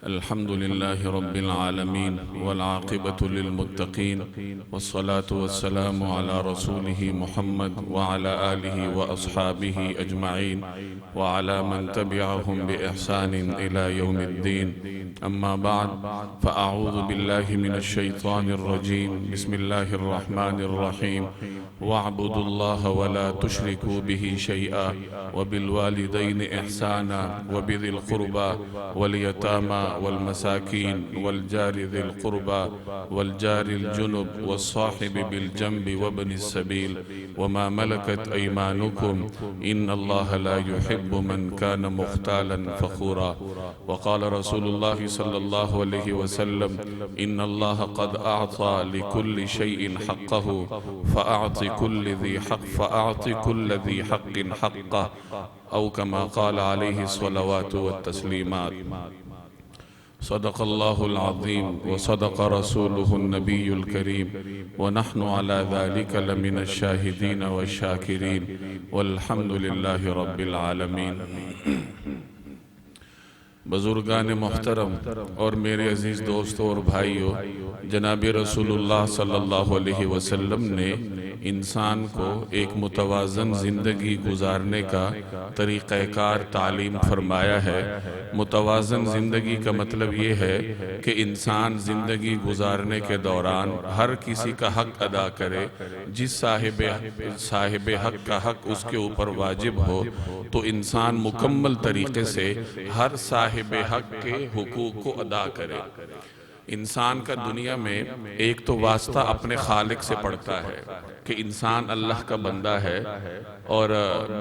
अल्हम्दुलिल्लाहि रब्बिल आलमीन वल आक़िबतु लिल मुत्तक़ीन वस्सलातु वस्सलामु अला रसूलिहि मुहम्मद व अला आलिहि व अस्हाबिहि अजमाइन व अला मन तबिअहुम बि इहसानिन इला यौमिद्दीन। अम्मा बाद फ़अऊज़ु बिल्लाहि मिनश शैतानिर रजीम। बिस्मिल्लाहिर रहमानिर रहीम। वअब्दुल्लाह व ला तुश्रिकू बिहि शैआ व बिल वालिदैनि इहसाना व बिज़िल क़ुर्बा वल यतामा वल मसाकीन वल जारि ज़िल क़ुर्बा वल जारिल जुनुब वस्साहिबि बिल जंबि वब्निस सबील वमा मलकत अयमानुकुम इन्नल्लाह ला युहिब्बु मन कान मुख्तालन फ़ख़ूरा। वक़ाल रसूलुल्लाह सल्लल्लाहु अलैहि वसल्लम इन्नल्लाह क़द अअता लिकुल्लि शैइन हक़्क़हु फ़अअति कुल्लि ज़ी हक़्क़िन हक़्क़ह औ कमा क़ाल अलैहि स्वलवातु वत्तस्लीमात। सदक़ल्लाहुल अज़ीम व सदक़ रसूलुहुन नबियुल करीम व नहनु अला ज़ालिका लमिनश शाहिदीन वश्शाकिरीन वल्हम्दुलिल्लाहि रब्बिल आलमीन। बुज़ुर्गान मोहतरम और मेरे अजीज़ दोस्तों और भाइयों, जनाब रसूलुल्लाह सल्लल्लाहु अलैहि वसल्लम ने इंसान को एक मुतवाज़न ज़िंदगी गुजारने का तरीक़ाकार तालीम फरमाया है। मुतवाज़न ज़िंदगी का मतलब ये है कि इंसान ज़िंदगी गुजारने के दौरान हर किसी का हक़ अदा करे। जिस साहिब हक़ का हक़ उसके ऊपर वाजिब हो तो इंसान मुकम्मल तरीक़े से हर साहिब हक़ के हुकूक को अदा करे। इंसान का दुनिया में एक तो वास्ता अपने खालिक से पड़ता है कि इंसान अल्लाह का बंदा है और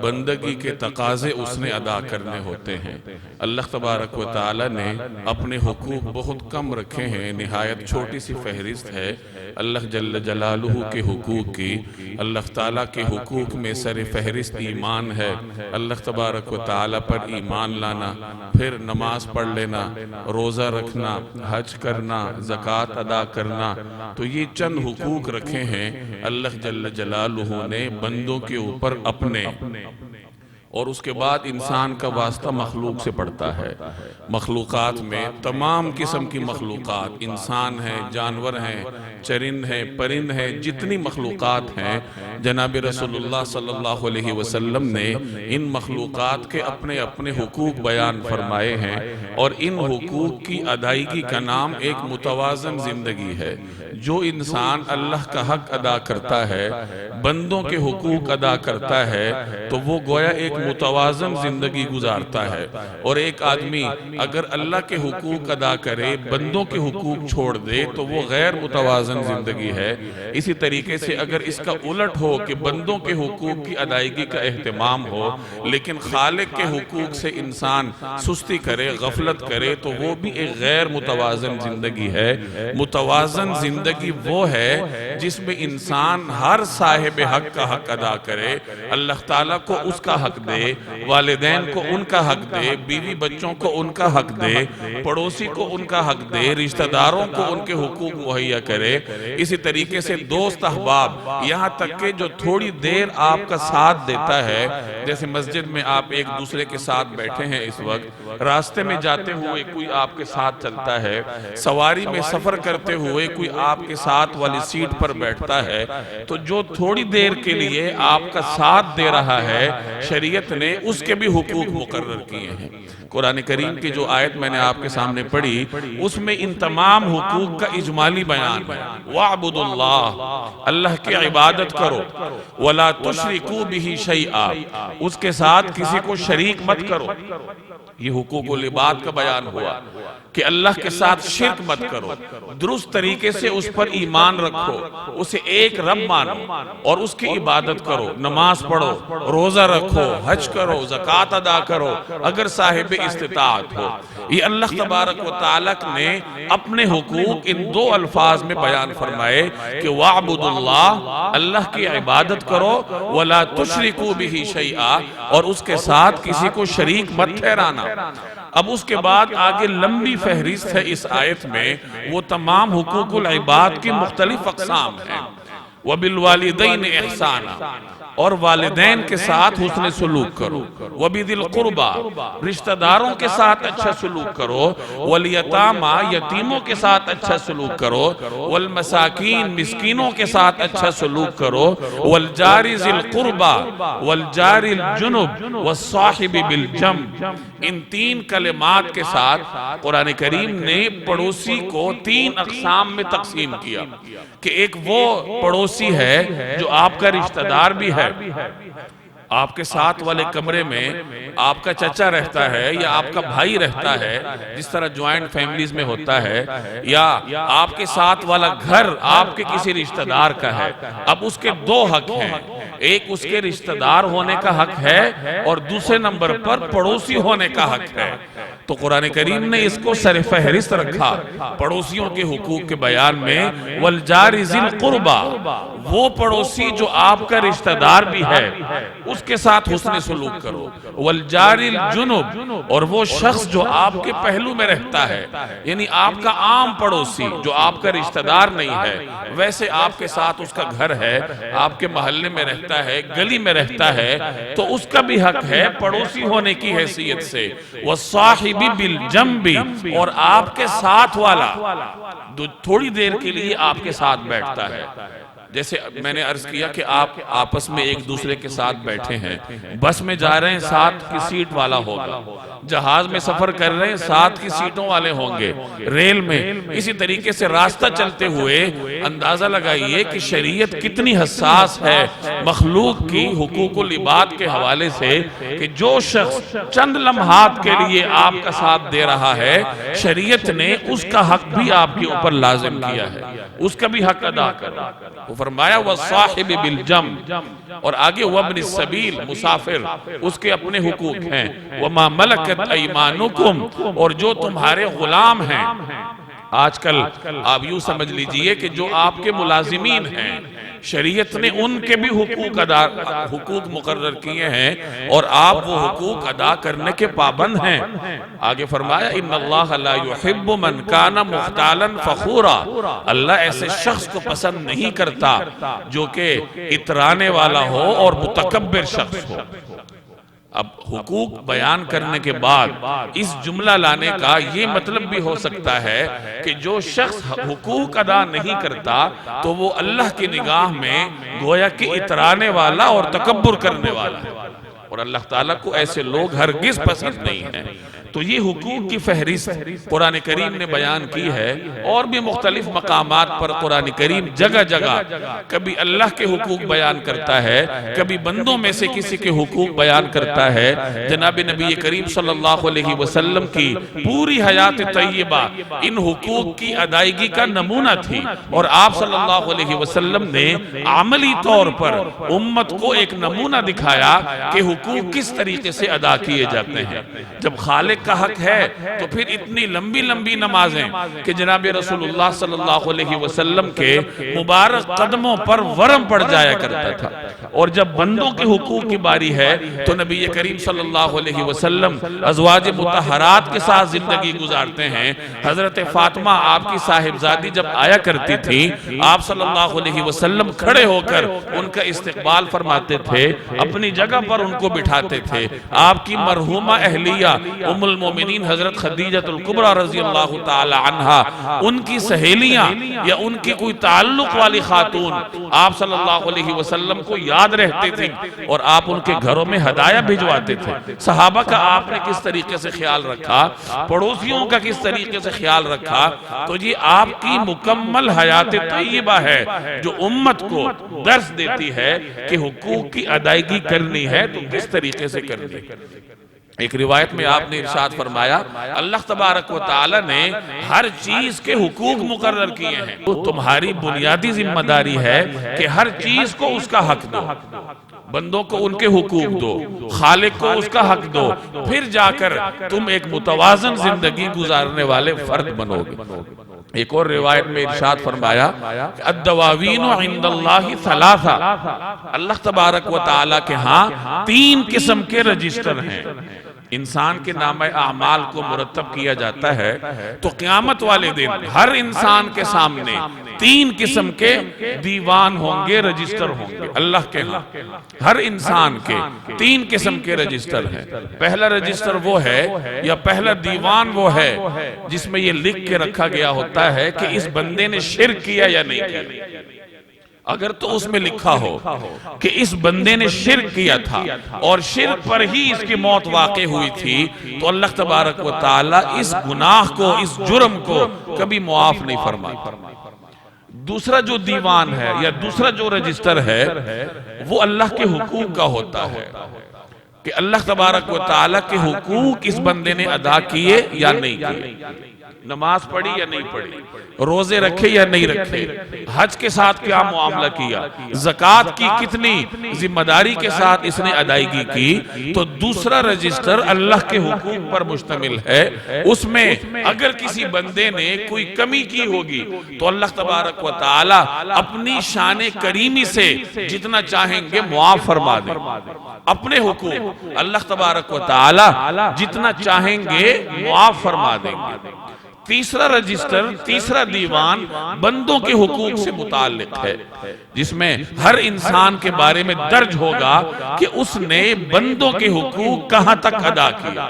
बंदगी के तकाज़े उसने अदा करने होते हैं। अल्लाह तबारक व तआला ने अपने हुकूक बहुत कम रखे हैं, निहायत छोटी सी फहरिस्त है अल्लाह जल्ल जलालुहु के हुकूक की। अल्लाह ताला के हुकूक में सर फहरिस्त ईमान है। अल्लाह तबारक व तआला पर ईमान लाना, फिर नमाज पढ़ लेना, रोज़ा रखना, हज करना, ज़कात अदा करना, तो ये चंद हुकूक रखे हैं अल्लाह जल्ल जलालुहु ने बंदों के ऊपर अपने। और उसके बाद इंसान का वास्ता मखलूक से पड़ता है। मखलूक़ात में तमाम किस्म की मखलूक़ात, इंसान हैं, जानवर हैं, चरिंद हैं, परिंद हैं, जितनी मखलूक़ात हैं जनाब रसूलुल्लाह सल्लल्लाहु अलैहि वसल्लम ने इन मखलूक़ात के अपने अपने हुकूक बयान फरमाए हैं। और इन हुकूक की अदायगी का नाम एक मुतवाज़न ज़िंदगी है। जो इंसान अल्लाह का हक़ अदा करता है, बंदों के हुकूक अदा करता है, तो वो गोया एक मुतवाज़न ज़िंदगी गुजारता है। और एक आदमी अगर अल्लाह के हुकूक अदा करे, बंदों के हुकूक छोड़ दे, तो वो गैर मुतवाज़न ज़िंदगी है। इसी तरीके से अगर इसका उलट हो कि बंदों के हुकूक की अदायगी का एहतमाम हो लेकिन खालिक के हुकूक से इंसान सुस्ती करे, गफलत करे, तो वो भी एक गैर मुतवाज़न ज़िंदगी है। मुतवाज़न ज़िंदगी वो है जिसमें इंसान हर साहिब हक़ का हक़ अदा करे, अल्लाह ताला को उसका हक़ दे, वालिदैन को उनका हक़ दे, बीवी बच्चों को उनका हक़ दे, पड़ोसी को उनका हक़ दे, रिश्तेदारों को उनके हुकूक मुहैया करे। इसी तरीके से दोस्त अहबाब, यहाँ तक के जो थोड़ी देर आपका साथ देता है, जैसे मस्जिद में आप एक दूसरे के साथ बैठे हैं, इस वक्त रास्ते में जाते हुए कोई आपके साथ चलता है, सवारी में सफ़र करते हुए कोई आपके साथ वाली सीट पर बैठता है, तो जो थोड़ी देर के लिए आपका साथ दे रहा है, शरीयत ने उसके भी हुकूक मुकर्रर किए हैं। कुरान करीम की जो आयत मैंने आपके सामने पढ़ी, उसमें इन तमाम हुकूक का इजमाली बयान है। वअब्दुल्लाह, अल्लाह की इबादत करो, वला तुश्रिकू बिही शैआ, उसके साथ किसी को शरीक मत करो। ये हुकूकुल इबाद का बयान हुआ कि अल्लाह के साथ शिर्क मत करो, दुरुस्त तरीके से उस पर ईमान रखो, उसे एक रब मानो और उसकी इबादत करो, नमाज पढ़ो, रोजा रखो, हज करो, ज़कात अदा करो अगर साहिब इस्तिताअत हो। ये अल्लाह तबारक व तआला ने अपने हुकूक इन दो अल्फाज में बयान फरमाए कि वअब्दुल्लाह, अल्लाह की इबादत करो, वला तुश्रिकू बिही शैआ, और उसके साथ किसी को शरीक मत ठहराना। अब उसके बाद आगे लंबी फहरिस्त है इस आयत में, वो तमाम हुकूकुल इबाद की मुख्तलिफ अक़साम हैं। वबिल वालिदैन इहसाना, और वालिदैन के साथ हुस्न सलूक करो, वबिदिल कुर्बा रिश्तेदारों के साथ अच्छा सलूक करो, वल यतामा यतीमों के साथ अच्छा सलूक करो, वल मसाकीन मिस्कीनों के साथ अच्छा सलूक करो, वल जारि ज़िल कुर्बा वल जारिल जुनुब वस्साहिबि बिल जंब। इन तीन कलिमात के साथ कुरान करीम ने पड़ोसी को तीन अक़साम में तकसीम किया कि एक वो पड़ोसी है जो आपका रिश्तेदार भी है, आपके साथ वाले कमरे में आपका चचा रहता है या आपका भाई रहता है, जिस तरह ज्वाइंट फैमिलीज में होता है, या आपके साथ वाला घर आपके किसी रिश्तेदार का है। अब उसके दो हक हैं, एक उसके रिश्तेदार होने का हक है और दूसरे नंबर पर पड़ोसी होने का हक है। तो कुरान करीम ने इसको सरफहरिस्त रखा पड़ोसियों के हुकूक के बयान में, वल जारि ज़िल कुर्बा, वो पड़ोसी जो आपका रिश्तेदार भी है उसके साथ हुस्न सलूक करो, वल जारिल जुनुब, और वो शख्स जो आपके पहलू में रहता है, यानी आपका आम पड़ोसी जो आपका रिश्तेदार नहीं है, वैसे आपके साथ उसका घर है, आपके मोहल्ले में रहता है, गली में रहता है, तो उसका भी हक है पड़ोसी होने की हैसियत से। वस्साहिबि बिल जंबी, और आपके साथ वाला जो थोड़ी देर के लिए आपके साथ बैठता है। जैसे मैंने अर्ज किया कि आप आपस में एक दूसरे के साथ बैठे हैं, बस में जा रहे हैं साथ की सीट वाला होगा, जहाज में सफर कर रहे हैं साथ की सीटों वाले होंगे, रेल में इसी तरीके से रास्ता चलते हुए अंदाजा लगाइए कि शरीयत कितनी हसास है मखलूक की हुकूकुल इबाद के हवाले से, कि जो शख्स चंद लम्हात के लिए आपका साथ दे रहा है, शरीयत ने उसका हक भी आपके ऊपर लाजिम किया है, उसका भी हक अदा करो। वो फरमाया वस्साहिबि बिल जंब, और आगे वब्न सबील मुसाफिर, उसके अपने हुकूक हैं, वमा मलकत ऐमानुकुम, और जो तुम्हारे गुलाम हैं। आजकल आप यूं समझ लीजिए कि जो आपके मुलाजिमीन हैं, शरीयत ने उनके भी हुकूक मुकर्रर किए हैं और आप वो हुकूक अदा करने के पाबंद हैं। आगे फरमाया इन्नल्लाह ला युहिब्बु मन काना मुख्तालन फखूरा, अल्लाह ऐसे शख्स को पसंद नहीं करता जो कि इतराने वाला हो और मुतकब्बिर शख्स हो। अब हुकूक बयान करने के बाद इस जुमला लाने का ये मतलब भी हो सकता है कि जो शख्स हुकूक अदा नहीं करता तो वो अल्लाह की निगाह में गोया कि इतराने वाला और तकब्बुर करने वाला है, और अल्लाह ताला को ऐसे लोग हरगिज पसंद नहीं है। तो ये हुकूक की फहरिस्त कुरान करीम ने बयान की है, और भी मुख्तलिफ मकामात पर कुरान करीम जगह जगह कभी अल्लाह के हुकूक बयान करता है, कभी बंदों में से किसी के हुकूक बयान करता है। जनाब नबी करीम सल्लल्लाहु अलैहि वसल्लम की पूरी हयात तय्यबा इन हुकूक की अदायगी का नमूना थी, और आप सल्लल्लाहु अलैहि वसल्लम ने अमली तौर पर उम्मत को एक नमूना दिखाया कि हुकूक किस तरीके से अदा किए जाते हैं। जब खालिक का हक है तो फिर इतनी लंबी लंबी नमाजें कि जनाब रसूलुल्लाह सल्लल्लाहु अलैहि वसल्लम के मुबारक कदमों पर वरम पड़ जाया करता था, और जब बंदों के हुकूक की बारी है तो नबी करीम सल्लल्लाहु अलैहि वसल्लम अज़वाज मुतहरात के साथ जिंदगी गुजारते हैं। हजरत फातिमा आपकी साहिबजादी जब आया करती थी, आप सल्लल्लाहु अलैहि वसल्लम खड़े होकर उनका इस्तकबाल फरमाते थे, अपनी जगह पर उनको बिठाते थे। आपकी मरहूमा अहलिया उम्मुल मोमिनीन हजरत खदीजतुल कुबरा रज़ियल्लाहु ताला अन्हा, उनकी सहेलियां या उनकी कोई ताल्लुक वाली खातून आप सल्लल्लाहु अलैहि वसल्लम को याद रहती थी और आप उनके घरों में हदाया भिजवाते थे। सहाबा का आपने किस तरीके से ख्याल रखा, पड़ोसियों का किस तरीके से ख्याल रखा, तो ये आपकी मुकम्मल हयात तय्यबा है जो उम्मत को दर्स देती है कि हुकूक की अदायगी करनी है तो किस तरीके से करनी है। एक रिवायत में आपने इरशाद फरमाया, अल्लाह तबारक व तआला ने हर चीज के हुकूक मुकर्रर किए हैं, तो तुम्हारी बुनियादी जिम्मेदारी है कि हर चीज को उसका हक दो, बंदों को उनके हुकूक दो, खालिक को उसका हक दो, फिर जाकर तुम एक मुतवाज़न जिंदगी गुजारने वाले फर्द बनोगे। एक और रिवायत में इरशाद फरमाया, अद्दवावीनु इंदल्लाहि सलासा, अल्लाह तबारक व तआला के यहाँ 3 किस्म के रजिस्टर हैं। इंसान के नामे आमाल को मुरतब किया जाता है, तो क़यामत वाले दिन हर इंसान के सामने 3 किस्म के दीवान होंगे, रजिस्टर होंगे अल्लाह के यहाँ। हर इंसान के 3 किस्म के रजिस्टर हैं। पहला रजिस्टर वो है, या पहला दीवान वो है जिसमें ये लिख के रखा गया होता है कि इस बंदे ने शिर्क किया या नहीं किया। अगर तो उसमें लिखा हो कि इस बंदे ने शिर्क किया था और शिर्क पर ही इसकी मौत वाक़ई हुई थी, तो अल्लाह तबारक व तआला इस गुनाह को, इस जुर्म को कभी मुआफ नहीं फरमाता। दूसरा जो दीवान है या दूसरा जो रजिस्टर है वो अल्लाह के हुकूक का होता है कि अल्लाह तबारक व तआला के हुकूक इस बंदे ने अदा किए या नहीं किए। नमाज पढ़ी या नहीं पढ़ी, रोजे रखे या नहीं रखे, हज के साथ क्या मामला किया, ज़कात की कितनी जिम्मेदारी के साथ इसने अदायगी की। तो दूसरा रजिस्टर अल्लाह के हुकूक पर मुश्तमिल है। उसमें अगर किसी बंदे ने कोई कमी की होगी तो अल्लाह तबारक व तआला अपनी शान करीमी से जितना चाहेंगे मुआफ फरमा दें। अपने हुकूक अल्लाह तबारक व तआला जितना चाहेंगे मुआफ फरमा देंगे। तीसरा रजिस्टर, तीसरा दीवान बंदों के हुकूक से मुताल्लिक है, जिसमें हर इंसान के बारे में दर्ज होगा कि उसने बंदों के हुकूक कहां तक अदा किया।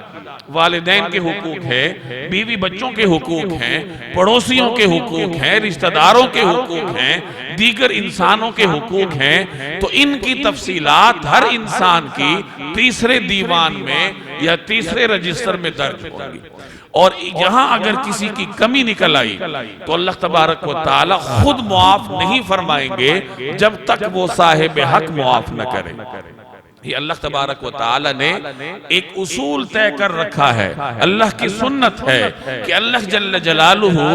वालिदैन के हुकूक है, बीवी बच्चों के हुकूक हैं, पड़ोसियों के हुकूक हैं, रिश्तेदारों के हुकूक हैं, दीगर इंसानों के हुकूक हैं। तो इनकी तफसीलात हर इंसान की तीसरे दीवान में या तीसरे रजिस्टर में दर्ज होगी। और यहां अगर किसी की कमी निकल आई तो अल्लाह तबारक व तआला खुद मुआफ नहीं फरमाएंगे जब तक वो साहिब हक मुआफ न करे। ये अल्लाह तबारक व तआला ने एक उसूल तय कर रखा है, अल्लाह की सुन्नत है कि अल्लाह जल्ल जलालुहु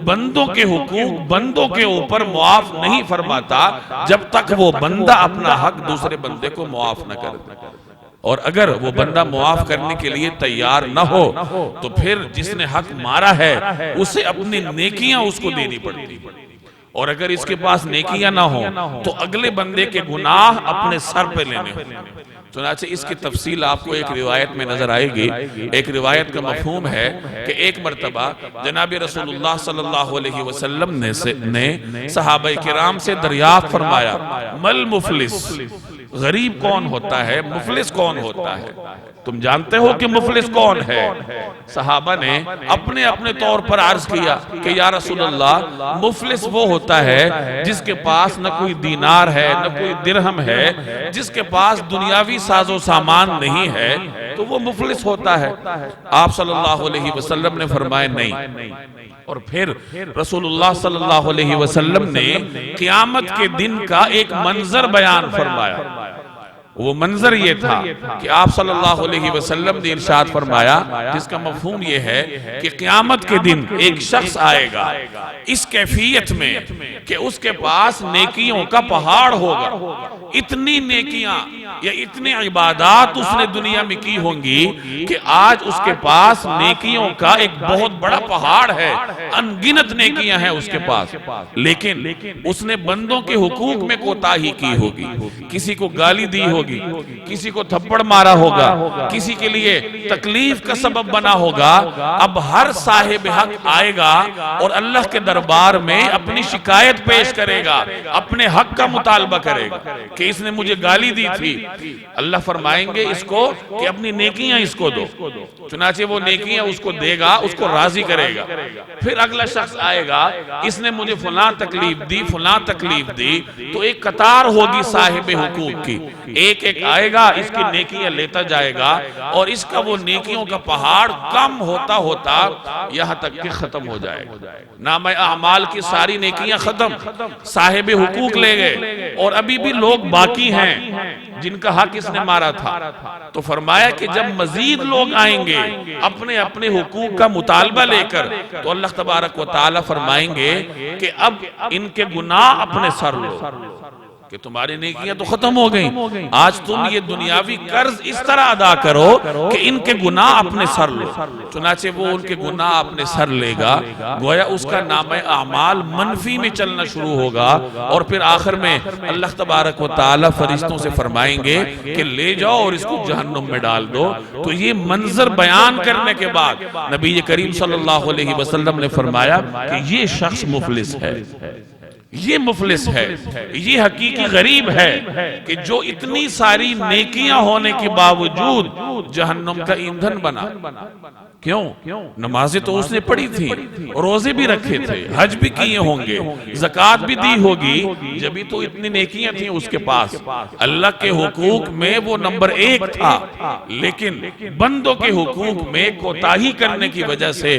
बंदों के हुकूक बंदों के ऊपर मुआफ नहीं फरमाता जब तक वो बंदा अपना हक दूसरे बंदे को मुआफ न करे। और अगर वो बंदा मुआफ करने के लिए तैयार न हो तो फिर जिसने हक मारा है उसे अपनी नेकियां उसको देनी पड़ती। और अगर इसके पास नेकियां ना हो तो अगले बंदे के गुनाह अपने सर पे लेने होंगे। चुनांचे इसकी तफसील आपको एक रिवायत में नजर आएगी। एक रिवायत का मफहूम है कि एक मर्तबा जनाब रसूलुल्लाह सल्लल्लाहु अलैहि वसल्लम ने सहाबा किराम से दरियाफ्त फरमाया, मल मुफलिस, गरीब कौन होता है, मुफलिस कौन होता है? तुम जानते हो कि मुफलिस कौन है? सहाबा ने अपने अपने तौर पर अर्ज किया कि या रसूलल्लाह, मुफलिस वो होता है जिसके पास न कोई दीनार है न कोई दिरहम है, जिसके पास दुनियावी साजो सामान नहीं है, तो वो मुफलिस होता है। आप सल्लल्लाहु अलैहि वसल्लम ने फरमाया नहीं। और फिर रसूलुल्लाह सल्लल्लाहु अलैहि वसल्लम ने क़यामत के दिन का एक मंजर बयान फरमाया। वो मंजर ये था कि आप सल्लल्लाहु अलैहि वसल्लम ने इरशाद फरमाया, जिसका मफहूम ये है कि क़यामत के दिन एक शख्स आएगा इस कैफियत में कि उसके पास नेकियों का पहाड़ होगा। इतनी नेकियां या इतनी इबादत उसने दुनिया में की होंगी कि आज उसके पास नेकियों का एक बहुत बड़ा पहाड़ है, अनगिनत नेकियां हैं उसके पास। लेकिन उसने बंदों के हुकूक में कोताही की होगी, किसी को गाली दी होगी, किसी को थप्पड़ मारा होगा, किसी के लिए तकलीफ का सबब बना होगा। अब हर साहिब हक आएगा और अल्लाह के दरबार में अपनी शिकायत पेश करेगा, अपने हक का मुतालबा करेगा कि इसने मुझे गाली दी थी। अल्लाह फरमाएंगे इसको कि अपनी नेकियां इसको दो। चुनाचे वो नेकियां उसको देगा, उसको राजी करेगा। फिर अगला शख्स आएगा, इसने मुझे फलां तकलीफ दी, फलां तकलीफ दी। तो एक कतार होगी साहिब हुकूक की, एक एक आएगा, इसकी नेकियां लेता जाएगा और इसका वो नेकियों का पहाड़ कम होता होता यहां तक कि खत्म हो जाएगा। नाम अमाल की सारी नेकियां खत्म, साहिब हुकूक ले गए और अभी भी लोग बाकी हैं जिनका हक इसने मारा था। तो फरमाया कि जब मजीद लोग आएंगे अपने अपने हुकूक का मुतालबा लेकर, तो अल्लाह तबारक व तआला फरमाएंगे कि अब इनके गुनाह अपने सर लो। कि तुम्हारी नेकियां तो खत्म हो गई, आज तुम ये दुनियावी कर्ज इस तरह अदा करो कि इनके गुनाह अपने सर लो। चुनाचे वो उनके गुनाह अपने सर लेगा, गोया उसका नामे आमाल मनफी में चलना शुरू होगा और फिर आखिर में अल्लाह तबारक व तआला फरिश्तों से फरमाएंगे कि ले जाओ और इसको जहन्नुम में डाल दो। तो ये मंजर बयान करने के बाद नबी करीम सल्लल्लाहु अलैहि वसल्लम ने फरमाया कि ये शख्स मुफलिस है, ये मुफलिस है, ये हकीकी गरीब है कि जो इतनी सारी नेकियां होने के बावजूद जहन्नुम का ईंधन बना। क्यों? नमाजें तो उसने पढ़ी थी, रोजे भी रखे थे, हज भी किए होंगे, ज़कात भी दी होगी, जब भी तो इतनी नेकियां थी उसके पास। अल्लाह के हुकूक में वो नंबर 1 था, लेकिन बंदों के हुकूक में कोताही करने की वजह से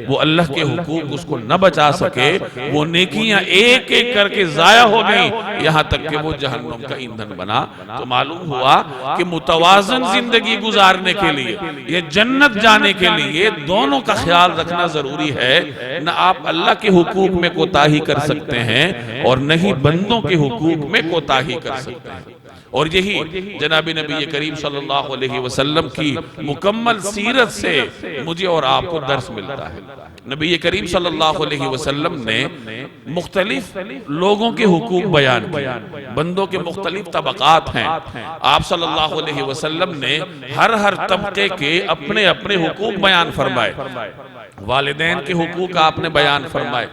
वो अल्लाह के हुकूक उसको न बचा सके। वो नेकियां एक एक करके जाया हो गई, यहां तक कि वो जहन्नुम का ईंधन बना। तो मालूम हुआ कि मुतवाज़न जिंदगी गुजारने के लिए, ये जन्नत जाने के लिए ये दोनों का ख्याल रखना जरूरी है। न आप अल्लाह के हुकूक में कोताही कर सकते हैं और न ही बंदों के हुकूक में कोताही कर सकते हैं। और यही जनाबी नबी करीम सल्लल्लाहु अलैहि वसल्लम की मुकम्मल सीरत से मुझे और आपको दर्स मिलता है। नबी करीम सल्लल्लाहु अलैहि वसल्लम ने मुख्तलिफ लोगों के हुकूक बयान किए, बंदों के मुख्तलिफ तबकात हैं। आप सल्लल्लाहु अलैहि वसल्लम ने हर तबके के अपने अपने हुकूक बयान फरमाए। वालिदैन के हुकूक आपने बयान फरमाए।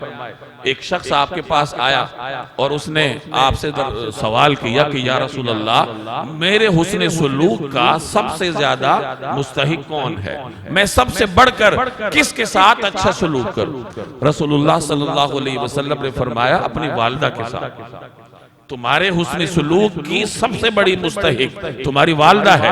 एक शख्स आपके पास आया और उसने आपसे सवाल किया कि या रसूल अल्लाह, मेरे हुस्न सुलूक का सबसे ज्यादा मुस्तहिक कौन है, मैं सबसे बढ़कर किसके साथ अच्छा सलूक करूं? रसूलुल्लाह सल्लल्लाहु अलैहि वसल्लम ने फरमाया अपनी वालिदा के साथ। तुम्हारे हुस्न सुलूक की सबसे बड़ी मुस्तहिक तुम्हारी वालिदा है।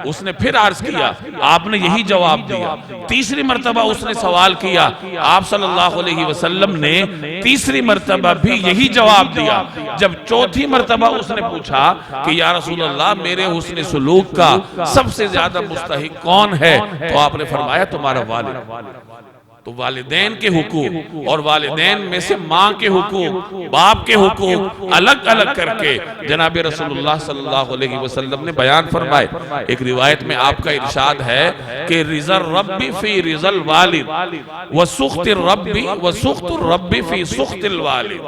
उसने फिर अर्ज किया, आपने यही जवाब दिया। तीसरी मर्तबा उसने सवाल किया, आप सल्लल्लाहु अलैहि वसल्लम ने तीसरी मर्तबा भी यही जवाब दिया। जब चौथी मर्तबा उसने पूछा कि या रसूल अल्लाह, मेरे हुस्न सुलूक का सबसे ज्यादा मुस्तहिक कौन है, तो आपने फरमाया तुम्हारा वालिद। तो वालिदैन के हुकूक और वालिदैन में से माँ के हुकूक, बाप के हुकूक अलग अलग करके जनाब रसूलुल्लाह सल्लल्लाहु अलैहि वसल्लम ने बयान फरमाए। एक रिवायत में आपका इरशाद है कि रिज़ल रब्बी फी रिज़ल वालिद व सुख्तिर रब्बी व सुख्तुर रब्बी फी सुख्तिल वालिद,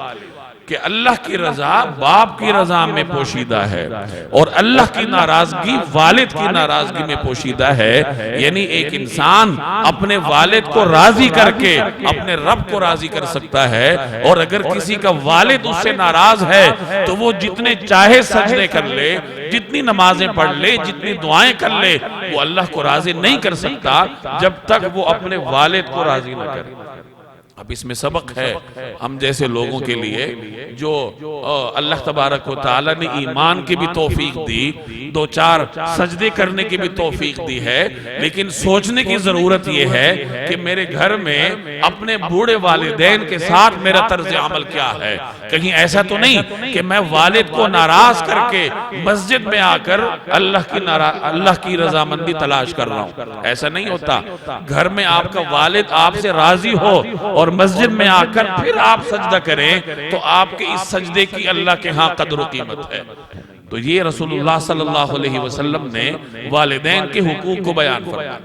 कि अल्लाह की रजा बाप की रजा में पोशीदा है और अल्लाह की नाराजगी वालिद की नाराजगी में पोशीदा है। यानी एक इंसान अपने वालिद को राजी करके अपने रब को राजी कर सकता है, और अगर किसी का वालिद उससे नाराज है तो वो जितने चाहे सजदे कर ले, जितनी नमाजें पढ़ ले, जितनी दुआएं कर ले, वो अल्लाह को राजी नहीं कर सकता जब तक वो अपने वालिद को राजी न करे। अब इसमें सबक है हम जैसे लोगों के लिए जो अल्लाह तबारक व तआला ने ईमान की भी तौफीक दी, 2-4 सजदे करने की भी तौफीक दी है, लेकिन सोचने की जरूरत यह है कि मेरे घर में अपने बूढ़े वालिदैन के साथ मेरा तर्ज अमल क्या है। कहीं ऐसा तो नहीं कि मैं वालिद को नाराज करके मस्जिद में आकर अल्लाह की रजामंदी तलाश कर रहा हूँ, ऐसा नहीं होता। घर में आपका वालिद आपसे राजी हो और मस्जिद में आकर फिर आप सजदा करें तो आपके इस सजदे की अल्लाह के यहाँ कदर कीमत है। तो ये रसूलुल्लाह सल्लल्लाहु अलैहि वसल्लम ने वालिदैन के हुकूक को बयान फरमाया।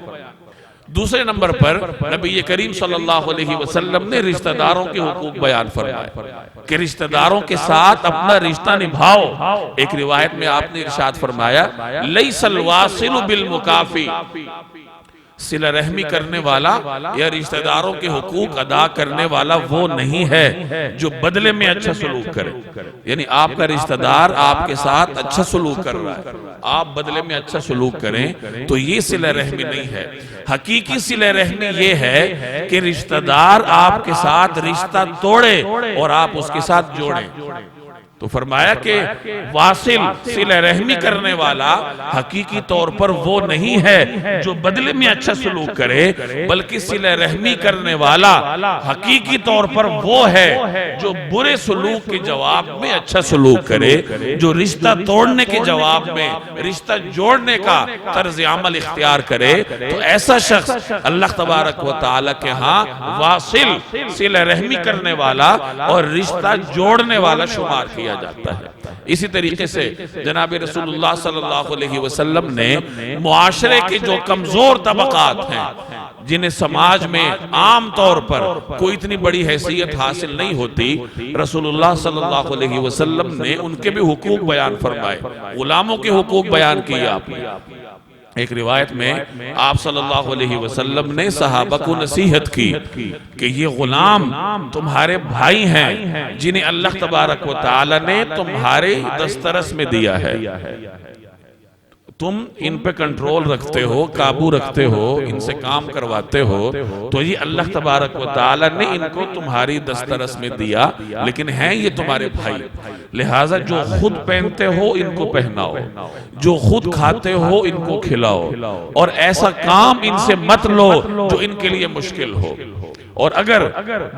दूसरे नंबर पर नबी करीम सल्लल्लाहु अलैहि वसल्लम ने रिश्तेदारों के हुकूक बयान फरमाए कि रिश्तेदारों के साथ अपना रिश्ता निभाओ। एक रिवायत में आपने इरशाद फरमाया, लैसल वासिलु बिल मुकाफी, सिला रहमी करने वाला या रिश्तेदारों के हुकूक अदा करने वाला वो नहीं है जो बदले में अच्छा सलूक करे। यानी आपका रिश्तेदार आपके साथ अच्छा सलूक कर रहा है, आप बदले में अच्छा सलूक करें, तो ये सिला रहमी नहीं है। हकीकी सिला रहमी ये है कि रिश्तेदार आपके साथ रिश्ता तोड़े और आप उसके साथ जोड़ें। तो फरमाया कि वासिल सिला रहमी करने वाला हकीकी तौर पर वो नहीं है जो बदले में अच्छा सलूक करे, बल्कि सिला रहमी करने वाला हकीकी तौर पर वो है जो बुरे सलूक के जवाब में अच्छा सलूक करे, जो रिश्ता तोड़ने के जवाब में रिश्ता जोड़ने का तर्ज अमल इख्तियार करे। तो ऐसा शख्स अल्लाह तबारक व तआला के यहाँ वासिल सिला रहमी करने वाला और रिश्ता जोड़ने वाला शुमार किया किया जाता है। इसी तरीके से जनाब रसूलुल्लाह सल्लल्लाहु अलैहि वसल्लम ने मुआशरे के जो कमजोर तबकात हैं, जिन्हें समाज में आम तौर पर कोई इतनी बड़ी हैसियत हासिल नहीं होती, रसूलुल्लाह सल्लल्लाहु अलैहि वसल्लम ने उनके भी हुकूक बयान फरमाए, गुलामों के हुकूक बयान किए आपने। एक रिवायत में आप सल्लल्लाहु अलैहि वसल्लम ने सहाबा को नसीहत की कि ये गुलाम तुम्हारे भाई हैं जिन्हें अल्लाह तबारक व तआला ने तुम्हारे दस्तरस में दिया है, तुम इन पे कंट्रोल रखते हो, काबू रखते हो, इनसे काम करवाते हो, तो ये अल्लाह तबारक व तआला ने इनको तुम्हारी दस्तरस में दिया, लेकिन हैं ये तुम्हारे भाई, लिहाजा जो खुद पहनते हो इनको पहनाओ, जो खुद खाते हो इनको खिलाओ, और ऐसा काम इनसे मत लो जो इनके लिए मुश्किल हो। और अगर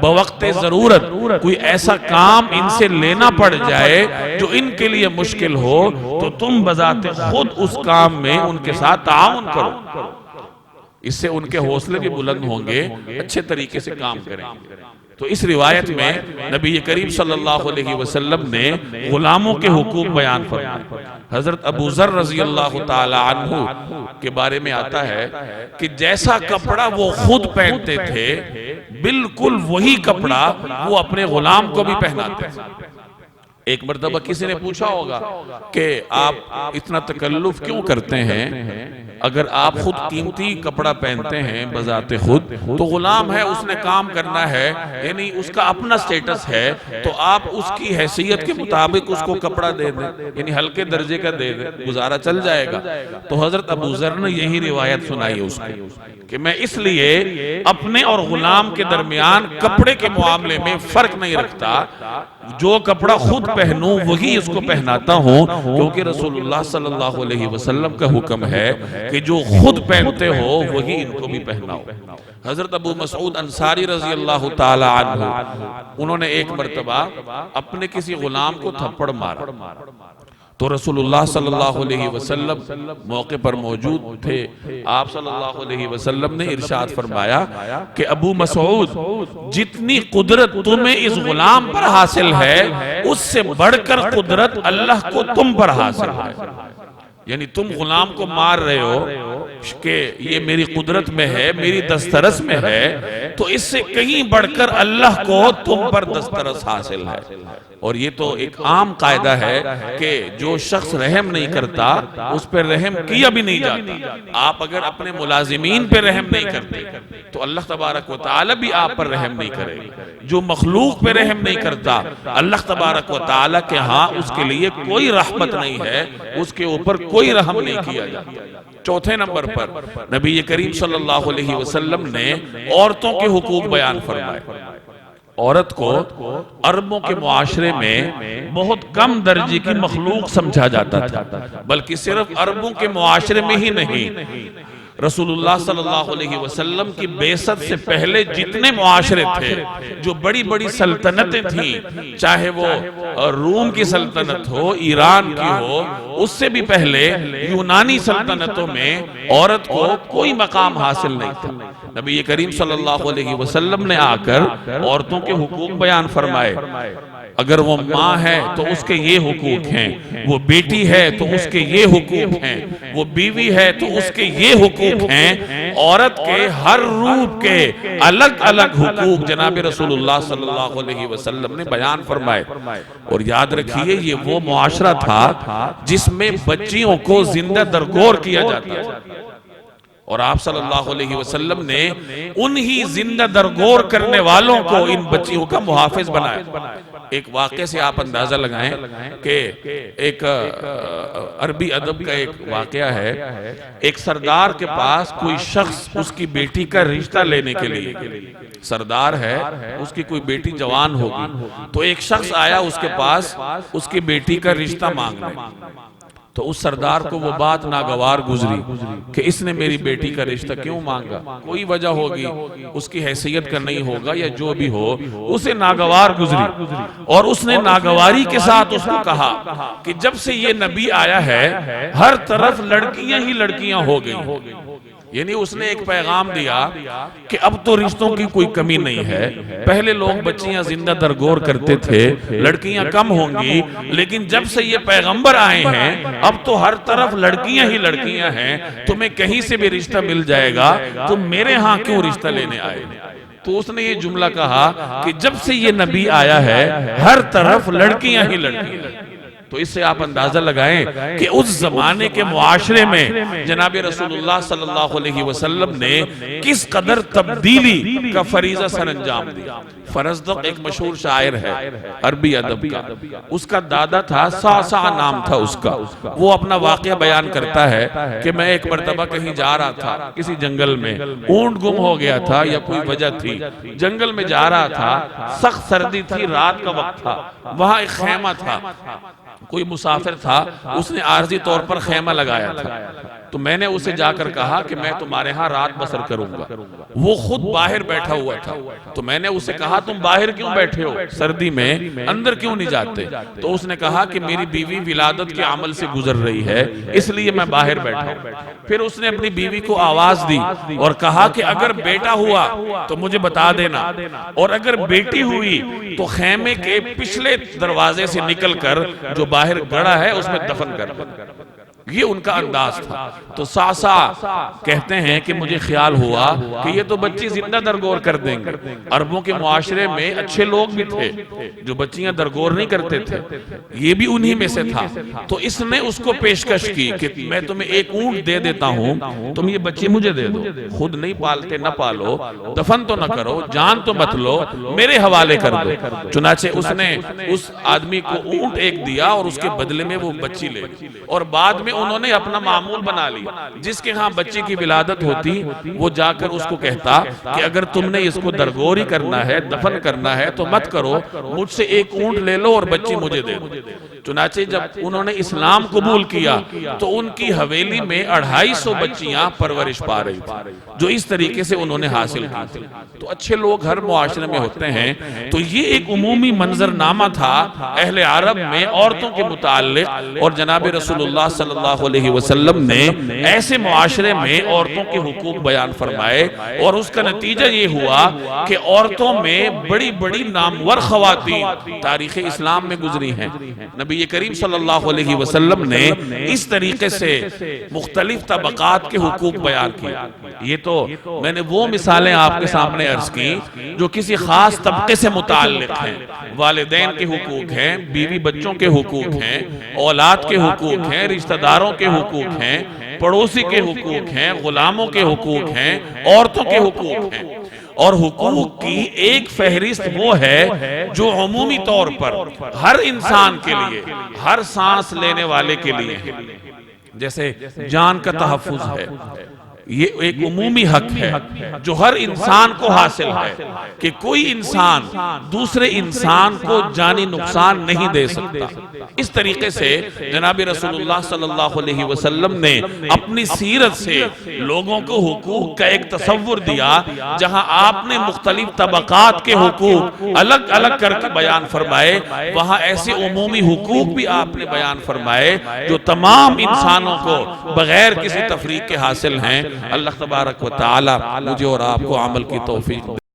बवक्ते जरूरत कोई ऐसा काम इनसे लेना पड़ जाए जो इनके लिए मुश्किल हो, तो तुम बजाते खुद उस काम में उनके साथ ताउन करो, इससे उनके हौसले भी बुलंद होंगे, अच्छे तरीके से काम करेंगे। तो इस रिवायत में नबी करीम सल्लल्लाहु अलैहि वसल्लम ने गुलामों के हुकूक बयान फरमाए। हजरत अबू ज़र रज़ी अल्लाह ताला अन्हु के बारे में आता है कि जैसा कपड़ा वो खुद पहनते थे, बिल्कुल वही कपड़ा वो अपने गुलाम को भी पहनाते थे। एक मर्तबा किसी ने पूछा होगा कि आप इतना तकल्लुफ क्यों करते हैं, अगर आप खुद कीमती कपड़ा पहनते हैं बजाते खुद, तो गुलाम है, उसने काम करना है, यानी उसका अपना स्टेटस है, तो आप उसकी हैसियत के मुताबिक उसको कपड़ा दे दें, यानी हल्के दर्जे का दे दें, गुजारा चल जाएगा। तो हजरत अबू ज़र ने यही रिवायत सुनाई उसको कि मैं इसलिए अपने और गुलाम के दरमियान कपड़े के मामले में फर्क नहीं रखता, जो कपड़ा खुद पहनूं वही इसको पहनाता हूं, क्योंकि रसूलुल्लाह सल्लल्लाहु अलैहि वसल्लम का हुक्म है कि जो खुद पहनते हो वही इनको भी पहनाओ। हजरत अबू मसूद अंसारी रजी अल्लाह ताला अन्हु, उन्होंने एक मर्तबा अपने किसी गुलाम को थप्पड़ मारा, तो रसूलुल्लाह सल्लल्लाहु अलैहि वसल्लम मौके पर मौजूद थे। आप सल्लल्लाहु अलैहि वसल्लम ने इरशाद फरमाया कि अबू मसूद, जितनी कुदरत तुम्हें इस गुलाम पर हासिल है, उससे बढ़कर कुदरत अल्लाह को तुम पर हासिल है। यानी तुम गुलाम को मार रहे हो कि ये मेरी कुदरत में है, मेरी दस्तरस में है, तो इससे कहीं बढ़कर अल्लाह को तुम पर दस्तरस हासिल है। और ये तो एक आम कायदा है कि जो शख्स रहम नहीं करता उस पर रहम किया भी नहीं जाता। आप अगर अपने मुलाजिमीन पे रहम नहीं करते तो अल्लाह तबारक व तआला भी आप पर रहम नहीं करेगा। जो मखलूक पे रहम नहीं करता, अल्लाह तबारक व तआला के यहाँ उसके लिए कोई रहमत नहीं है, उसके ऊपर कोई रहम नहीं किया जाता। चौथे नंबर पर नबी करीम सल्लल्लाहु अलैहि वसल्लम ने औरतों के हुकूक बयान फरमाए। औरत को अरबों के मुआशरे में बहुत कम दर्जे की मखलूक समझा जाता था, बल्कि सिर्फ अरबों के मुआशरे में ही नहीं, रसूलुल्लाह सल्लल्लाहु अलैहि वसल्लम की बेसत से पहले जितने मुआशरे थे, जो बड़ी बड़ी सल्तनतें थीं, चाहे वो रूम की सल्तनत हो, ईरान की हो, उससे भी पहले यूनानी सल्तनतों में औरत को कोई मकाम हासिल नहीं था। नबी करीम सल्लल्लाहु अलैहि वसल्लम ने आकर औरतों के हुकूक बयान फरमाए। अगर वो माँ है तो उसके ये हुकूक हैं, वो बेटी है तो उसके ये हुकूक हैं, वो बीवी है तो उसके ये हुकूक हैं। औरत के हर रूप के अलग अलग हुकूक जनाब रसूलुल्लाह सल्लल्लाहु अलैहि वसल्लम ने बयान फरमाए। और याद रखिए, ये वो मुआशरा था जिसमें बच्चियों को जिंदा दरगोर किया जाता था, और आप सल्लल्लाहु अलैहि वसल्लम ने उन्हीं जिंदा दरगोर करने वालों को इन बच्चियों का मुहाफिज बनाया। एक वाक़े से आप अंदाजा लगाएं कि एक अरबी अदब का एक वाक़या है। एक सरदार के पास कोई शख्स उसकी बेटी का रिश्ता लेने के लिए, सरदार है, उसकी कोई बेटी जवान होगी, तो एक शख्स आया उसके पास उसकी बेटी का रिश्ता मांगने। तो उस सरदार को वो बात नागवार गुजरी कि इसने मेरी बेटी का रिश्ता क्यों मांगा, कोई वजह होगी, उसकी हैसियत का नहीं होगा या जो भी हो, उसे नागवार गुजरी। और उसने नागवारी के साथ उसको कहा कि जब से ये नबी आया है हर तरफ लड़कियां ही लड़कियां हो गई, यानी उसने एक पैगाम दिया कि अब तो रिश्तों की कोई कमी नहीं है। पहले लोग बच्चियां जिंदा दरगोर करते थे, लड़कियां कम होंगी, लेकिन जब से ये पैगंबर आए हैं अब तो हर तरफ लड़कियां ही लड़कियां हैं, तुम्हें कहीं से भी रिश्ता मिल जाएगा, तुम मेरे यहाँ क्यों रिश्ता लेने आए। तो उसने ये जुमला कहा कि जब से ये नबी आया है हर तरफ लड़कियां ही लड़कियां। तो इससे आप अंदाजा लगाएं कि उस जमाने के मुआशरे में जनाब रसूलुल्लाह सल्लल्लाहु अलैहि वसल्लम ने किस कदर तब्दीली का फरीजा सर अंजाम दिया। फरजदक एक मशहूर शायर है अरबी अदब का, उसका दादा था, सासा नाम था उसका। वो अपना वाकया बयान करता है कि मैं एक मर्तबा कहीं जा रहा था किसी जंगल में, ऊंट गुम हो गया था या कोई वजह थी, जंगल में जा रहा था, सख्त सर्दी थी, रात का वक्त था, वहां एक खेमा था, कोई मुसाफिर था, उसने आर्जी तौर पर खेमा लगाया था। तो मैंने उसे जाकर कहा कि मैं तुम्हारे यहाँ रात बसर करूंगा। वो खुद बाहर बैठा हुआ था। तो मैंने उसे कहा तुम बाहर क्यों बैठे हो सर्दी में, अंदर क्यों नहीं जाते। तो उसने कहा कि मेरी बीवी विलादत के अमल से गुजर रही है, इसलिए मैं बाहर बैठा हूं। फिर उसने अपनी बीवी को आवाज दी और कहा कि अगर बेटा हुआ तो मुझे बता देना, और अगर बेटी हुई तो खेमे के पिछले दरवाजे से निकलकर जो बाहर गड़ा है उसमें दफन कर देना। ये उनका अंदाज था। तो सासा कहते हैं कि मुझे ख्याल हुआ कि ये तो बच्ची जिंदा दरगोर कर देंगे। अरबों के मुआशरे में अच्छे लोग भी थे जो बच्चियां दरगोर नहीं करते थे, ये भी उन्हीं में से था। तो इसने उसको पेशकश की कि मैं तुम्हें एक ऊंट दे देता हूं, तुम ये बच्ची मुझे दे दो, खुद नहीं पालते न पालो, दफन तो न करो, जान तो मत लो, मेरे हवाले कर दो। चुनाचे उसने उस आदमी को ऊंट एक दिया और उसके बदले में वो बच्ची ले ली। और बाद में उन्होंने अपना मामूल बना लिया, जिसके यहाँ बच्चे की विलादत होती वो जाकर उसको कहता कि अगर तुमने इसको दरगोरी करना है, दफन करना है तो मत करो, मुझसे एक ऊंट ले लो और बच्ची मुझे दे दो। चुनाचे जब उन्होंने इस्लाम कबूल किया तो उनकी हवेली में 250 बच्चियां परवरिश पा रही थी, जो इस तरीके से उन्होंने हासिल की थी। तो अच्छे लोग हर मुआशरे में होते हैं। तो ये एक उमूमी मंजरनामा था अहले अरब में औरतों के मुताल्लिक, और जनाब रसूलुल्लाह सल्लल्लाहु अलैहि वसल्लम ने ऐसे मुआशरे में औरतों के हुकूक बयान फरमाए, और उसका नतीजा ये हुआ कि औरतों में बड़ी बड़ी नामवर खवातीन तारीख इस्लाम में गुजरी हैं। नबी करीम सल्लल्लाहु अलैहि वसल्लम ने इस तरीके से मुख्तलिफ तबकात के हुकूक बयान किए। ये तो मैंने वो मिसालें आपके सामने अर्ज की जो किसी खास तबके से मुताल्लिक हैं। वालिदैन के हुकूक हैं, बीवी बच्चों के हुकूक हैं, औलाद के हुकूक हैं, रिश्तेदारों के हुकूक हैं, पड़ोसी के हुकूक हैं, गुलामों के हुकूक हैं, औरतों के हुकूक हैं। और हुकूक की एक फहरिस्त वो है जो अमूमी तौर पर हर इंसान के लिए, हर सांस लेने वाले के लिए, जैसे जान का तहफ्फुज है, ये एक उमूमी हक है जो हर इंसान को हासिल है कि कोई इंसान दूसरे इंसान को जानी नुकसान नहीं दे सकता। इस तरीके से जनाब रसूलुल्लाह सल्लल्लाहु अलैहि वसल्लम ने अपनी सीरत से लोगों को हुकूक का एक तसव्वुर दिया, जहां आपने मुख्तलिफ तबकात के हुकूक अलग अलग करके बयान फरमाए, वहां ऐसे उमूमी हुकूक भी आपने बयान फरमाए जो तमाम इंसानों को बगैर किसी तफरीक के हासिल हैं। अल्लाह तबारक व तआला मुझे और आपको अमल की तौफीक दे।